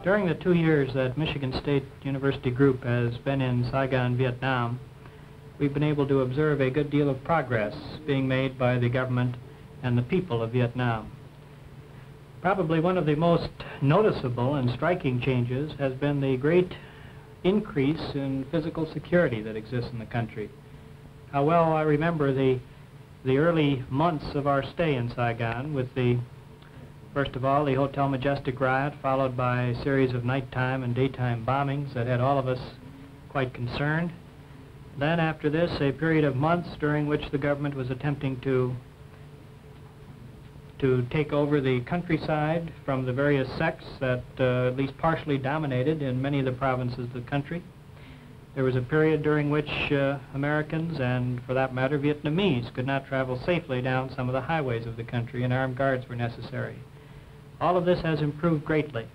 During the 2 years that Michigan State University Group has been in Saigon, Vietnam, we've been able to observe a good deal of progress being made by the government and the people of Vietnam. Probably one of the most noticeable and striking changes has been the great increase in physical security that exists in the country. How well I remember the early months of our stay in Saigon with first of all, the Hotel Majestic riot, followed by a series of nighttime and daytime bombings that had all of us quite concerned. Then after this, a period of months during which the government was attempting to take over the countryside from the various sects that at least partially dominated in many of the provinces of the country. There was a period during which Americans, and for that matter Vietnamese, could not travel safely down some of the highways of the country, and armed guards were necessary. All of this has improved greatly,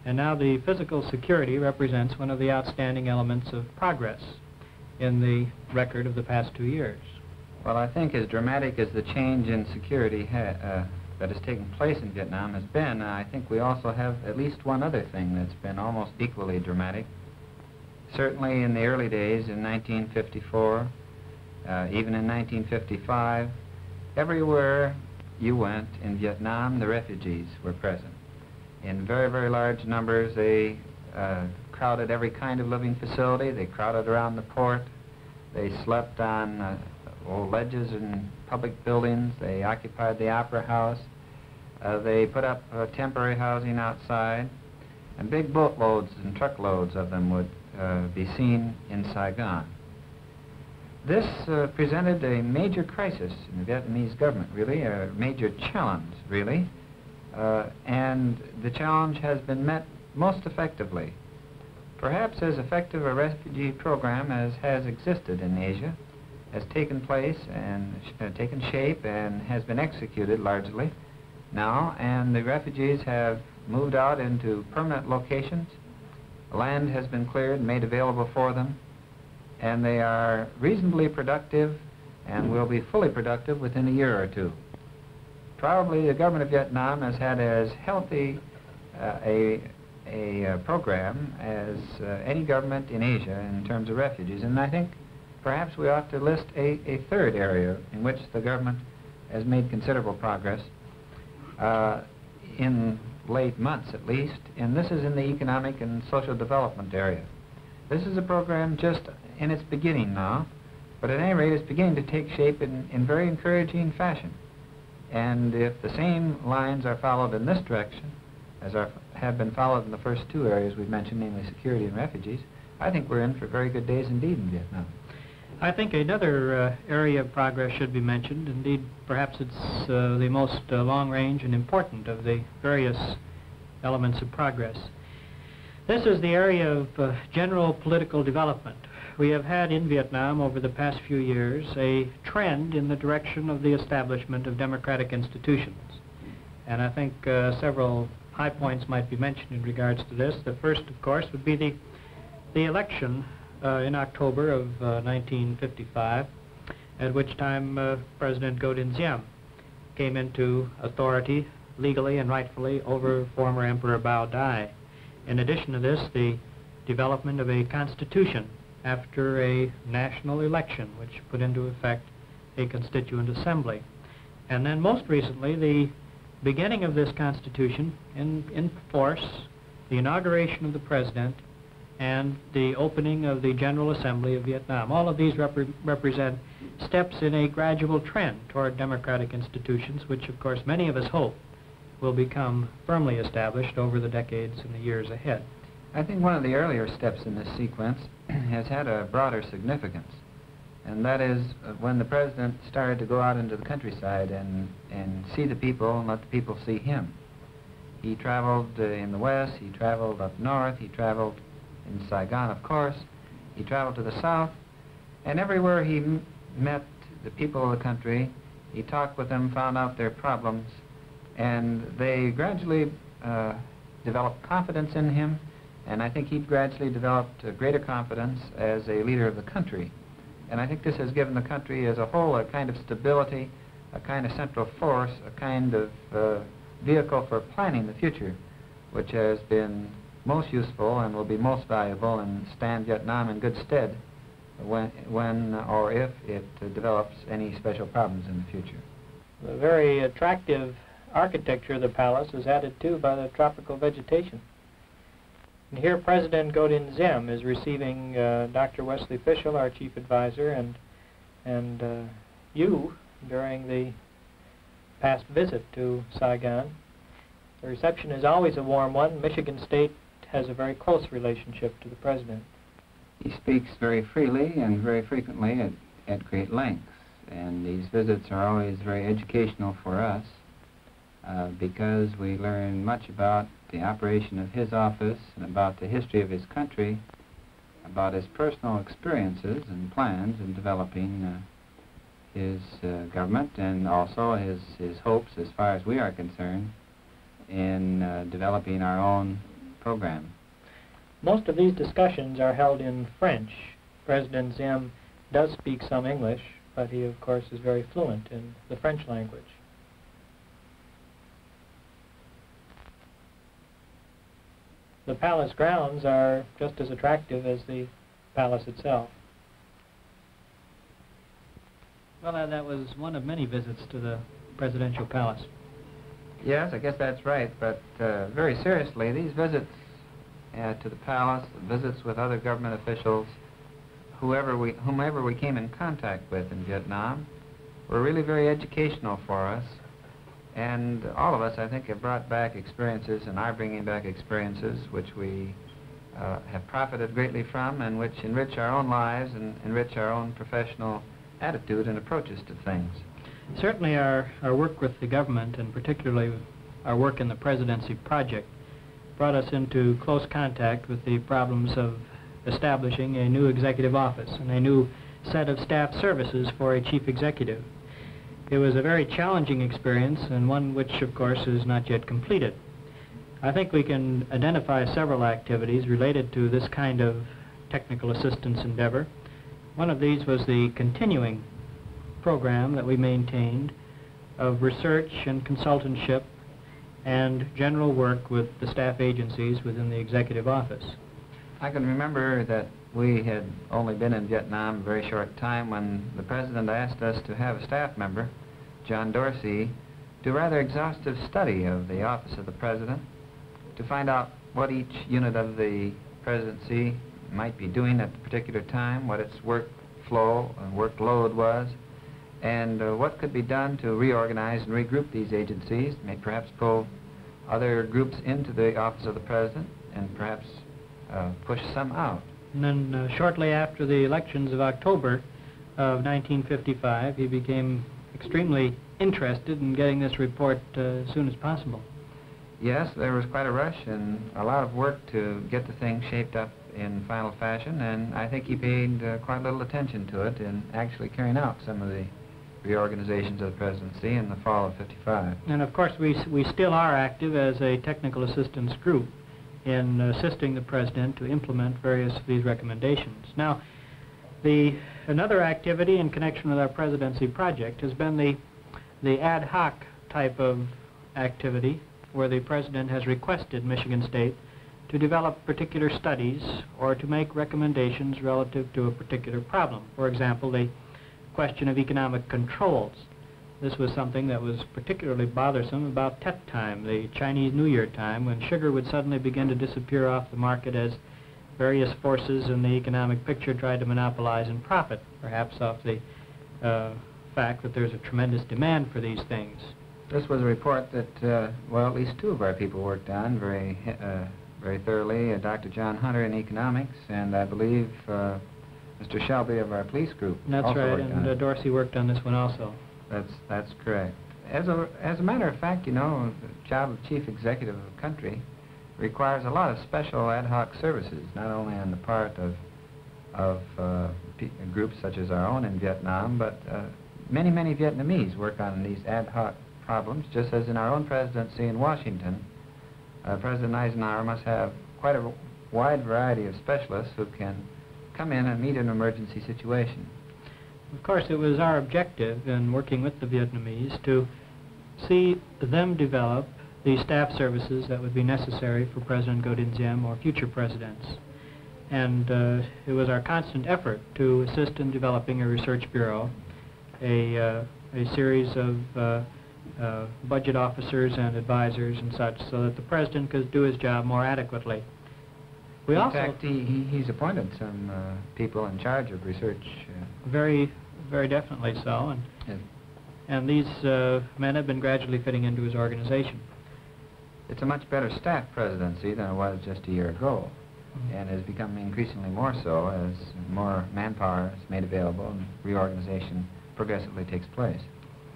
and now the physical security represents one of the outstanding elements of progress in the record of the past 2 years. Well, I think as dramatic as the change in security that has taken place in Vietnam has been, I think we also have at least one other thing that's been almost equally dramatic. Certainly in the early days in 1954, even in 1955, everywhere you went in Vietnam, the refugees were present. In very, very large numbers, they crowded every kind of living facility. They crowded around the port. They slept on old ledges in public buildings. They occupied the Opera House. They put up temporary housing outside. And big boatloads and truckloads of them would be seen in Saigon. This presented a major crisis in the Vietnamese government, really, a major challenge, really. And the challenge has been met most effectively. Perhaps as effective a refugee program as has existed in Asia has taken place and taken shape and has been executed largely now, and the refugees have moved out into permanent locations. Land has been cleared and made available for them, and they are reasonably productive and will be fully productive within a year or two. Probably the government of Vietnam has had as healthy a program as any government in Asia in terms of refugees, and I think perhaps we ought to list a third area in which the government has made considerable progress in late months at least, and this is in the economic and social development area. This is a program just in its beginning now, but at any rate it's beginning to take shape in very encouraging fashion. And if the same lines are followed in this direction as have been followed in the first two areas we've mentioned, namely security and refugees, I think we're in for very good days indeed in Vietnam. I think another area of progress should be mentioned. Indeed, perhaps it's the most long-range and important of the various elements of progress. This is the area of general political development. We have had in Vietnam over the past few years a trend in the direction of the establishment of democratic institutions. And I think several high points might be mentioned in regards to this. The first, of course, would be the election in October of 1955, at which time President Ngo Dinh Diem came into authority legally and rightfully over former Emperor Bao Dai. In addition to this, the development of a constitution after a national election, which put into effect a constituent assembly. And then most recently, the beginning of this constitution in force, the inauguration of the president, and the opening of the General Assembly of Vietnam. All of these represent steps in a gradual trend toward democratic institutions, which of course many of us hope will become firmly established over the decades and the years ahead. I think one of the earlier steps in this sequence has had a broader significance, and that is when the president started to go out into the countryside and see the people and let the people see him. He traveled in the west, he traveled up north, he traveled in Saigon, of course, he traveled to the south, and everywhere he met the people of the country, he talked with them, found out their problems, and they gradually developed confidence in him, and I think he gradually developed greater confidence as a leader of the country. And I think this has given the country as a whole a kind of stability, a kind of central force, a kind of vehicle for planning the future, which has been most useful and will be most valuable and stand Vietnam in good stead when or if it develops any special problems in the future. The very attractive architecture of the palace is added to by the tropical vegetation. And here President Godin Zim is receiving Dr. Wesley Fischel, our chief advisor, and you during the past visit to Saigon. The reception is always a warm one. Michigan State has a very close relationship to the president. He speaks very freely and very frequently at great lengths, and these visits are always very educational for us because we learn much about the operation of his office and about the history of his country, about his personal experiences and plans in developing his government, and also his hopes, as far as we are concerned, in developing our own program. Most of these discussions are held in French. President Zim does speak some English, but he, of course, is very fluent in the French language. The palace grounds are just as attractive as the palace itself. Well, that was one of many visits to the presidential palace. Yes, I guess that's right, but very seriously, these visits to the palace, visits with other government officials, whomever we came in contact with in Vietnam, were really very educational for us. And all of us, I think, have brought back experiences and are bringing back experiences which we have profited greatly from and which enrich our own lives and enrich our own professional attitude and approaches to things. Certainly our work with the government, and particularly our work in the presidency project, brought us into close contact with the problems of establishing a new executive office and a new set of staff services for a chief executive. It was a very challenging experience, and one which, of course, is not yet completed. I think we can identify several activities related to this kind of technical assistance endeavor. One of these was the continuing program that we maintained of research and consultantship and general work with the staff agencies within the executive office. I can remember that we had only been in Vietnam a very short time when the president asked us to have a staff member, John Dorsey, do a rather exhaustive study of the office of the president to find out what each unit of the presidency might be doing at the particular time, what its workflow and workload was, and what could be done to reorganize and regroup these agencies, may perhaps pull other groups into the office of the president and perhaps push some out. And then shortly after the elections of October of 1955, he became extremely interested in getting this report as soon as possible. Yes, there was quite a rush and a lot of work to get the thing shaped up in final fashion, and I think he paid quite little attention to it in actually carrying out some of the reorganizations of the presidency in the fall of '55. And of course we still are active as a technical assistance group in assisting the president to implement various of these recommendations. Now, another activity in connection with our presidency project has been the ad hoc type of activity where the president has requested Michigan State to develop particular studies or to make recommendations relative to a particular problem. For example, the question of economic controls. This was something that was particularly bothersome about Tet time, the Chinese New Year time, when sugar would suddenly begin to disappear off the market as various forces in the economic picture tried to monopolize and profit, perhaps off the fact that there's a tremendous demand for these things. This was a report that, well, at least two of our people worked on very thoroughly, Dr. John Hunter in economics, and I believe Mr. Shelby of our police group. That's also right, worked on it. and Dorsey worked on this one also. That's correct. As a matter of fact, you know, the job of chief executive of a country requires a lot of special ad hoc services, not only on the part of groups such as our own in Vietnam, but many Vietnamese work on these ad hoc problems, just as in our own presidency in Washington. President Eisenhower must have quite a wide variety of specialists who can come in and meet an emergency situation. Of course, it was our objective in working with the Vietnamese to see them develop the staff services that would be necessary for President Godin Ziem or future presidents. And it was our constant effort to assist in developing a research bureau, a series of budget officers and advisors and such, so that the president could do his job more adequately. In fact, he's appointed some people in charge of research. Very, very definitely so, and these men have been gradually fitting into his organization. It's a much better staff presidency than it was just a year ago, and has become increasingly more so as more manpower is made available and reorganization progressively takes place.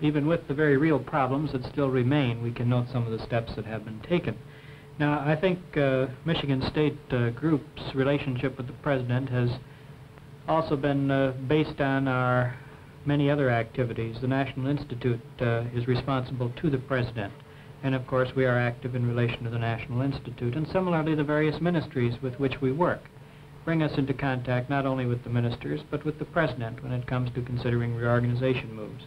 Even with the very real problems that still remain, we can note some of the steps that have been taken. Now, I think Michigan State Group's relationship with the President has also been based on our many other activities. The National Institute is responsible to the President, and of course we are active in relation to the National Institute, and similarly the various ministries with which we work bring us into contact not only with the ministers but with the President when it comes to considering reorganization moves.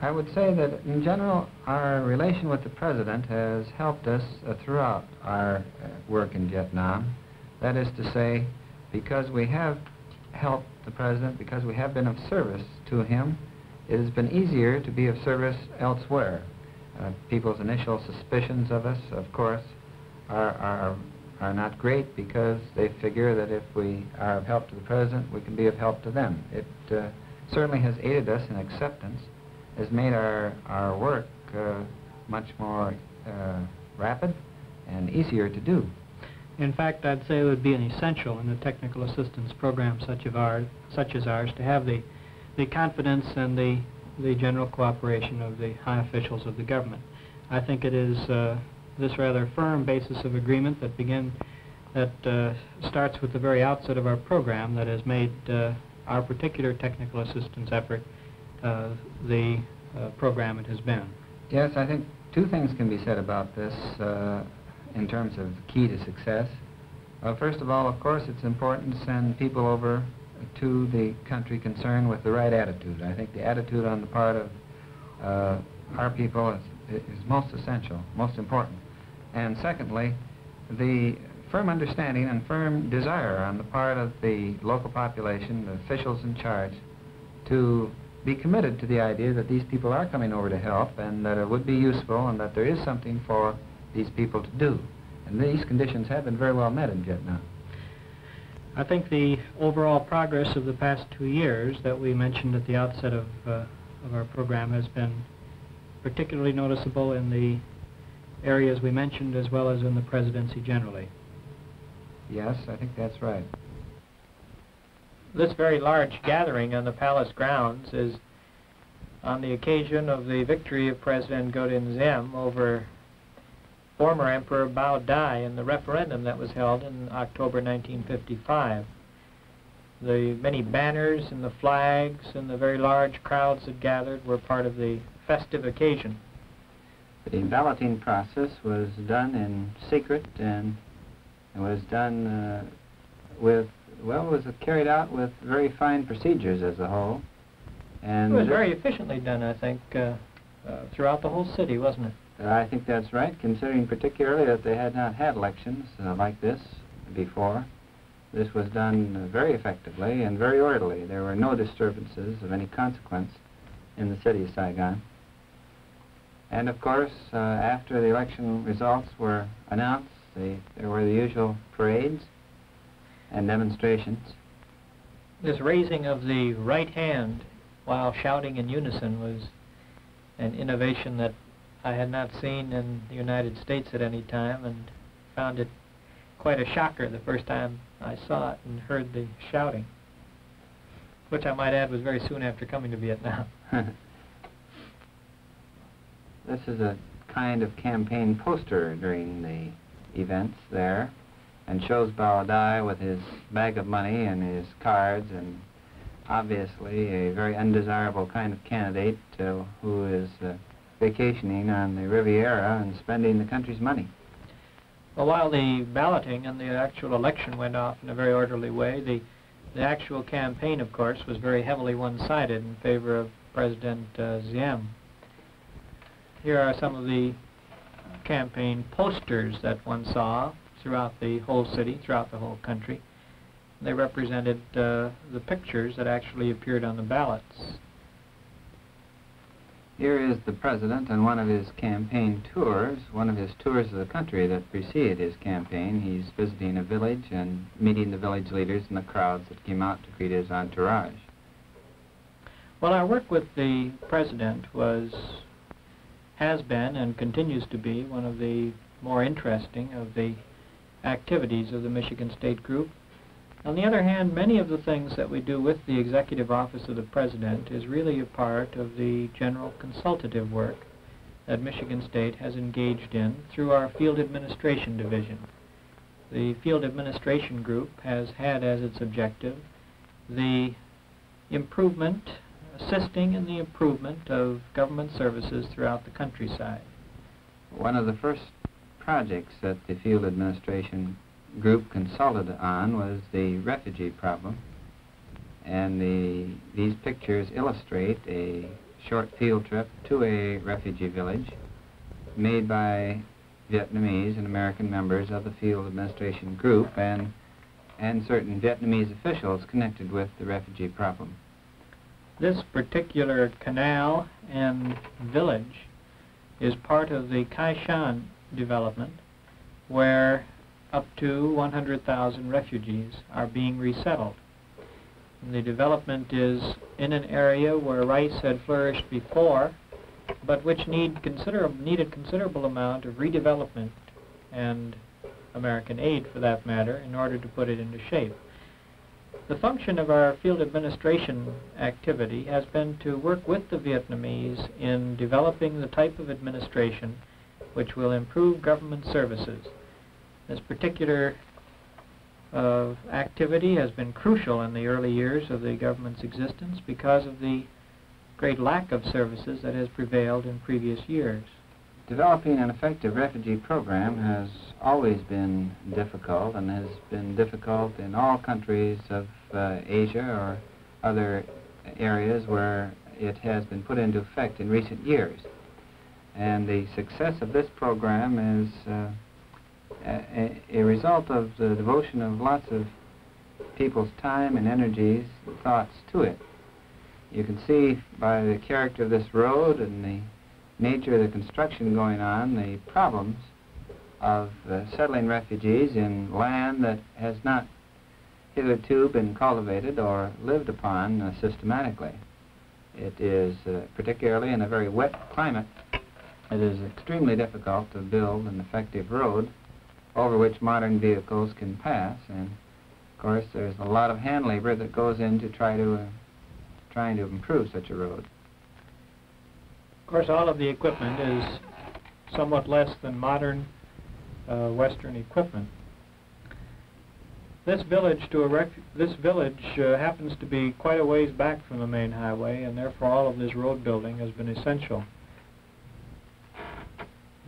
I would say that, in general, our relation with the President has helped us throughout our work in Vietnam. That is to say, because we have helped the President, because we have been of service to him, it has been easier to be of service elsewhere. People's initial suspicions of us, of course, are not great because they figure that if we are of help to the President, we can be of help to them. It certainly has aided us in acceptance, has made our work much more rapid and easier to do. In fact, I'd say it would be an essential in a technical assistance program such as ours to have the confidence and the general cooperation of the high officials of the government. I think it is this rather firm basis of agreement that starts with the very outset of our program that has made our particular technical assistance effort the program it has been. Yes, I think two things can be said about this in terms of key to success. First of all, of course, it's important to send people over to the country concerned with the right attitude. I think the attitude on the part of our people is most essential, most important. And secondly, the firm understanding and firm desire on the part of the local population, the officials in charge, to be committed to the idea that these people are coming over to help and that it would be useful and that there is something for these people to do. And these conditions have been very well met in Vietnam. I think the overall progress of the past 2 years that we mentioned at the outset of our program has been particularly noticeable in the areas we mentioned as well as in the presidency generally. Yes, I think that's right. This very large gathering on the palace grounds is on the occasion of the victory of President Godin Ziem over former Emperor Bao Dai in the referendum that was held in October 1955. The many banners and the flags and the very large crowds that gathered were part of the festive occasion. The balloting process was done in secret and it was done was carried out with very fine procedures as a whole. And it was very efficiently done, I think, throughout the whole city, wasn't it? I think that's right, considering particularly that they had not had elections like this before. This was done very effectively and very orderly. There were no disturbances of any consequence in the city of Saigon. And of course, after the election results were announced, there were the usual parades and demonstrations. This raising of the right hand while shouting in unison was an innovation that I had not seen in the United States at any time, and found it quite a shocker the first time I saw it and heard the shouting, which I might add was very soon after coming to Vietnam. This is a kind of campaign poster during the events there, and shows Bao Dai with his bag of money and his cards, and obviously a very undesirable kind of candidate who is vacationing on the Riviera and spending the country's money. Well, while the balloting and the actual election went off in a very orderly way, the actual campaign, of course, was very heavily one-sided in favor of President Ziem. Here are some of the campaign posters that one saw throughout the whole city, throughout the whole country. They represented the pictures that actually appeared on the ballots. Here is the president on one of his campaign tours, one of his tours of the country that preceded his campaign. He's visiting a village and meeting the village leaders and the crowds that came out to greet his entourage. Well, our work with the president has been and continues to be one of the more interesting of the activities of the Michigan State Group. On the other hand, many of the things that we do with the Executive Office of the President is really a part of the general consultative work that Michigan State has engaged in through our Field Administration Division. The Field Administration Group has had as its objective the assisting in the improvement of government services throughout the countryside. One of the first projects that the Field Administration Group consulted on was the refugee problem, and these pictures illustrate a short field trip to a refugee village made by Vietnamese and American members of the Field Administration Group and certain Vietnamese officials connected with the refugee problem. This particular canal and village is part of the Kai Shan development, where up to 100,000 refugees are being resettled. And the development is in an area where rice had flourished before, but which needed considerable amount of redevelopment and American aid, for that matter, in order to put it into shape. The function of our field administration activity has been to work with the Vietnamese in developing the type of administration which will improve government services. This particular activity has been crucial in the early years of the government's existence because of the great lack of services that has prevailed in previous years. Developing an effective refugee program has always been difficult, and has been difficult in all countries of Asia or other areas where it has been put into effect in recent years. And the success of this program is a result of the devotion of lots of people's time and energies and thoughts to it. You can see by the character of this road and the nature of the construction going on, the problems of settling refugees in land that has not hitherto been cultivated or lived upon systematically. It is, particularly in a very wet climate, it is extremely difficult to build an effective road over which modern vehicles can pass, and of course there's a lot of hand labor that goes into trying to improve such a road. Of course, all of the equipment is somewhat less than modern Western equipment. This village happens to be quite a ways back from the main highway, and therefore all of this road building has been essential.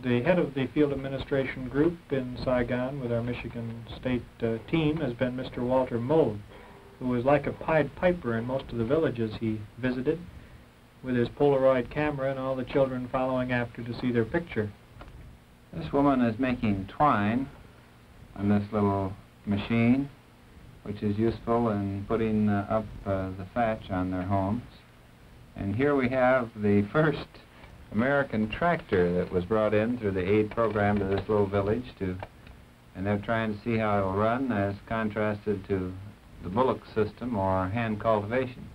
The head of the Field Administration Group in Saigon with our Michigan State team has been Mr. Walter Mould, who was like a Pied Piper in most of the villages he visited, with his Polaroid camera and all the children following after to see their picture. This woman is making twine on this little machine, which is useful in putting up the thatch on their homes. And here we have the first American tractor that was brought in through the aid program to this little village, and they're trying to see how it will run as contrasted to the bullock system or hand cultivation.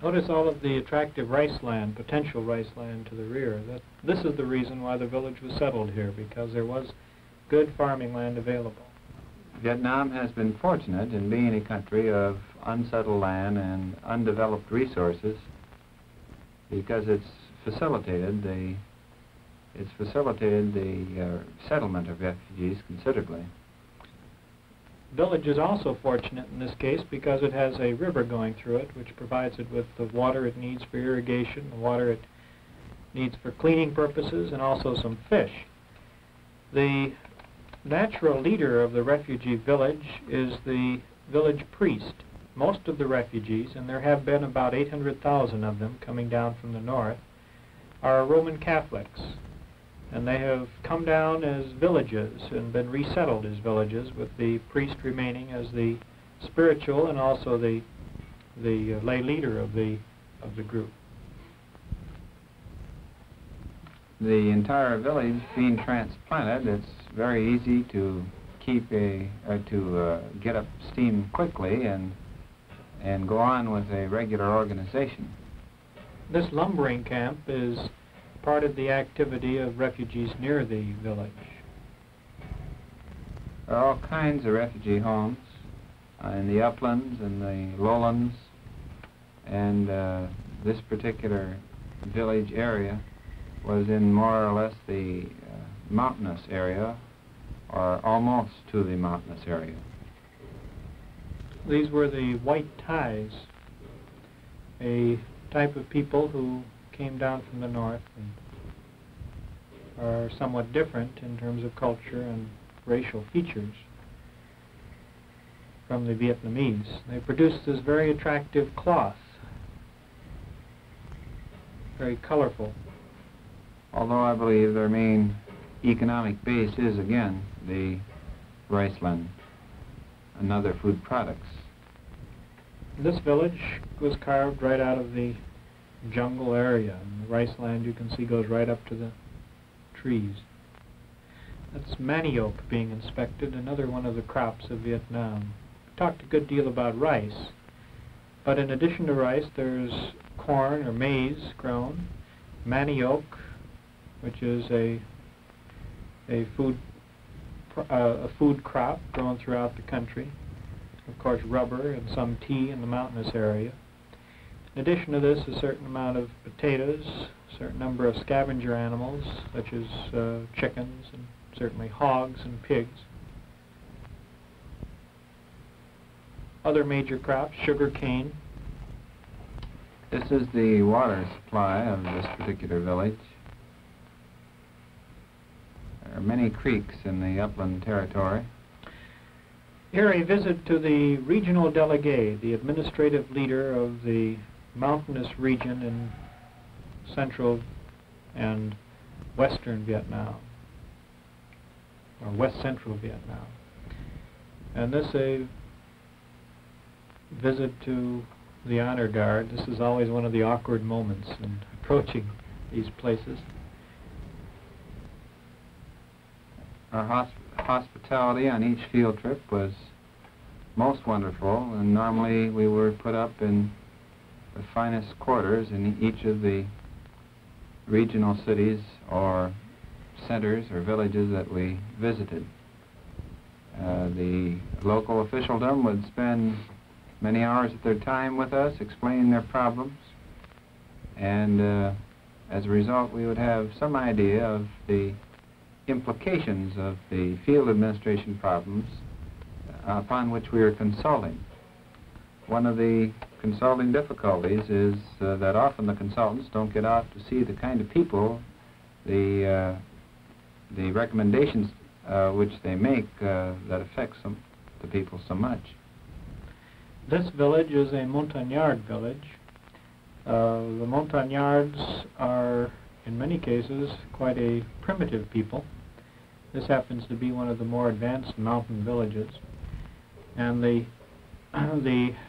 Notice all of the attractive rice land, potential rice land to the rear. This is the reason why the village was settled here, because there was good farming land available. Vietnam has been fortunate in being a country of unsettled land and undeveloped resources, because it's facilitated the settlement of refugees considerably. Village is also fortunate in this case because it has a river going through it, which provides it with the water it needs for irrigation, the water it needs for cleaning purposes, and also some fish. The natural leader of the refugee village is the village priest. Most of the refugees, and there have been about 800,000 of them coming down from the north, are Roman Catholics. And they have come down as villages and been resettled as villages, with the priest remaining as the spiritual and also the lay leader of the group. The entire village being transplanted, it's very easy to get up steam quickly and go on with a regular organization. This lumbering camp is part of the activity of refugees near the village. There are all kinds of refugee homes in the uplands and the lowlands, and this particular village area was in more or less the mountainous area, or almost to the mountainous area. These were the white Thais, a type of people who came down from the north and are somewhat different in terms of culture and racial features from the Vietnamese. They produced this very attractive cloth, very colorful. Although I believe their main economic base is, again, the riceland and other food products. This village was carved right out of the jungle area, and the rice land you can see goes right up to the trees. That's manioc being inspected, another one of the crops of Vietnam. We talked a good deal about rice, but in addition to rice there's corn or maize grown, manioc, which is a food crop grown throughout the country. Of course, rubber and some tea in the mountainous area. In addition to this, a certain amount of potatoes, a certain number of scavenger animals, such as chickens and certainly hogs and pigs. Other major crops, sugar cane. This is the water supply of this particular village. There are many creeks in the upland territory. Here a visit to the regional delegate, the administrative leader of the mountainous region in central and western Vietnam, or west central Vietnam. And this a visit to the honor guard. This is always one of the awkward moments in approaching these places. Our hospitality on each field trip was most wonderful, and normally we were put up in the finest quarters in each of the regional cities or centers or villages that we visited. The local officialdom would spend many hours of their time with us explaining their problems, and as a result we would have some idea of the implications of the field administration problems upon which we are consulting. One of the consulting difficulties is that often the consultants don't get out to see the kind of people, the recommendations which they make that affect the people so much. This village is a montagnard village. The montagnards are, in many cases, quite a primitive people. This happens to be one of the more advanced mountain villages. And the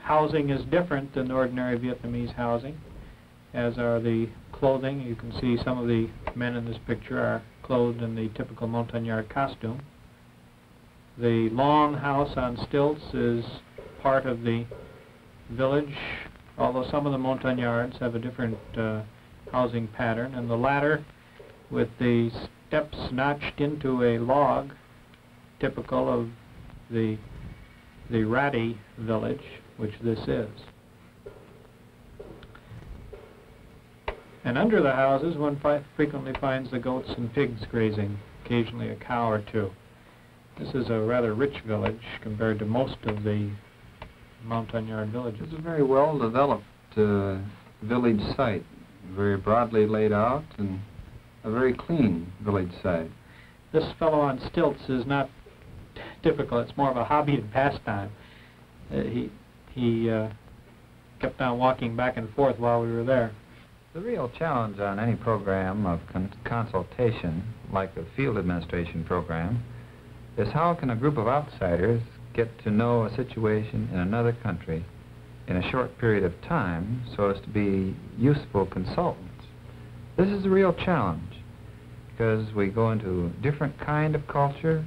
housing is different than ordinary Vietnamese housing, as are the clothing. You can see some of the men in this picture are clothed in the typical montagnard costume. The long house on stilts is part of the village, although some of the montagnards have a different housing pattern, and the latter with the steps notched into a log, typical of the ratty village, which this is. And under the houses one frequently finds the goats and pigs grazing, occasionally a cow or two. This is a rather rich village compared to most of the montagnard villages. It's a very well-developed village site, very broadly laid out, and a very clean village site. This fellow on stilts is not typical. It's more of a hobby and pastime. He kept on walking back and forth while we were there. The real challenge on any program of consultation, like a field administration program, is how can a group of outsiders get to know a situation in another country in a short period of time so as to be useful consultants. This is a real challenge because we go into a different kind of culture,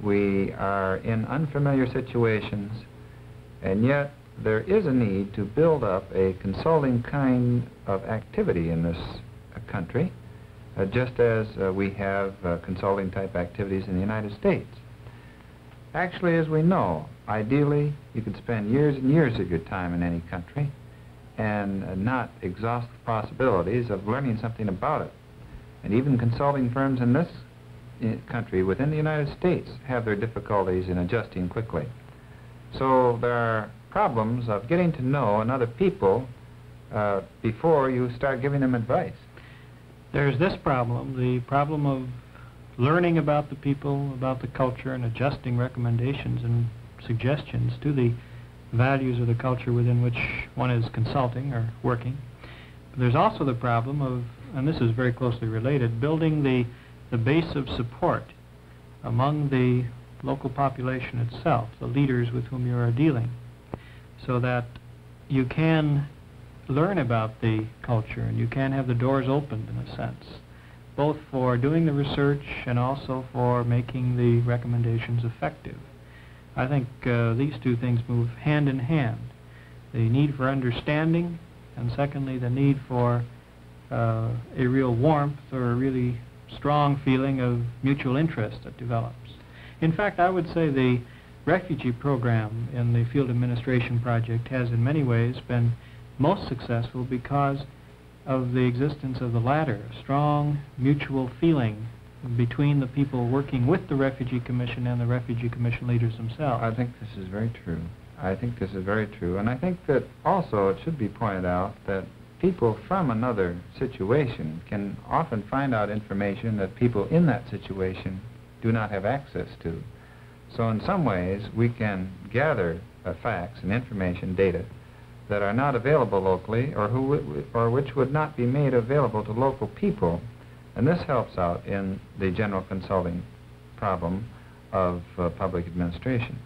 we are in unfamiliar situations, and yet there is a need to build up a consulting kind of activity in this country, just as we have consulting type activities in the United States. Actually, as we know, ideally you could spend years and years of your time in any country and not exhaust the possibilities of learning something about it. And even consulting firms in this country within the United States have their difficulties in adjusting quickly. So there are problems of getting to know another people before you start giving them advice. There's this problem, the problem of learning about the people, about the culture, and adjusting recommendations and suggestions to the values of the culture within which one is consulting or working. But there's also the problem of, and this is very closely related, building the base of support among the local population itself, the leaders with whom you are dealing, so that you can learn about the culture and you can have the doors opened, in a sense, both for doing the research and also for making the recommendations effective. I think these two things move hand in hand. The need for understanding, and secondly, the need for a real warmth or a really strong feeling of mutual interest that develops. In fact, I would say the refugee program in the field administration project has in many ways been most successful because of the existence of the latter, a strong mutual feeling between the people working with the Refugee Commission and the Refugee Commission leaders themselves. I think this is very true. I think this is very true. And I think that also it should be pointed out that people from another situation can often find out information that people in that situation do not have access to. So in some ways we can gather facts and information, data, that are not available locally or which would not be made available to local people. And this helps out in the general consulting problem of public administration.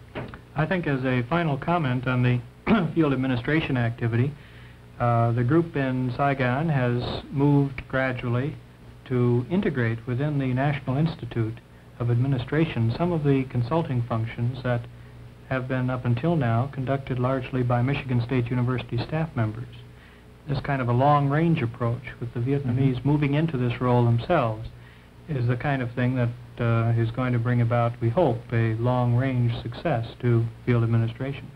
I think as a final comment on the field administration activity, the group in Saigon has moved gradually to integrate within the National Institute of Administration some of the consulting functions that have been up until now conducted largely by Michigan State University staff members. This kind of a long-range approach with the Vietnamese moving into this role themselves is the kind of thing that is going to bring about, we hope, a long-range success to field administration.